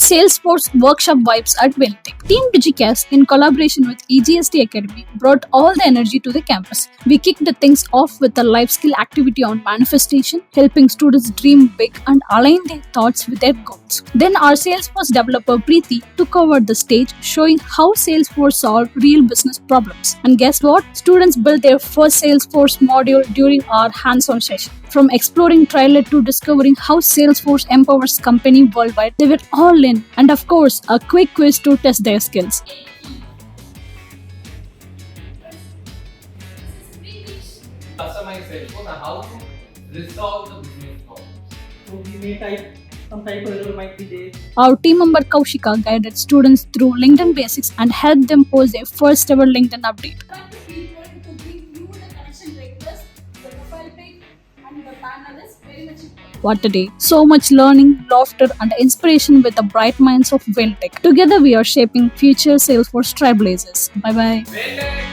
Salesforce Workshop vibes at Vel Tech. Team DigiKAS, in collaboration with AJSD Academy, brought all the energy to the campus. We kicked the things off with a life skill activity on manifestation, helping students dream big and align their thoughts with their goals. Then our Salesforce Developer Preethi took over the stage, showing how Salesforce solved real business problems. And guess what? Students built their first Salesforce module during our hands-on session. From exploring Trailer to discovering how Salesforce empowers companies worldwide, they were all in. And of course, a quick quiz to test their skills. Customize Salesforce and how to resolve the business problem. So we may type some type of error might be there. Our team member Kaushika guided students through LinkedIn basics and helped them post their first ever LinkedIn update. What a day. So much learning, laughter and inspiration with the bright minds of Vel Tech. Together we are shaping future Salesforce trailblazers. Bye bye.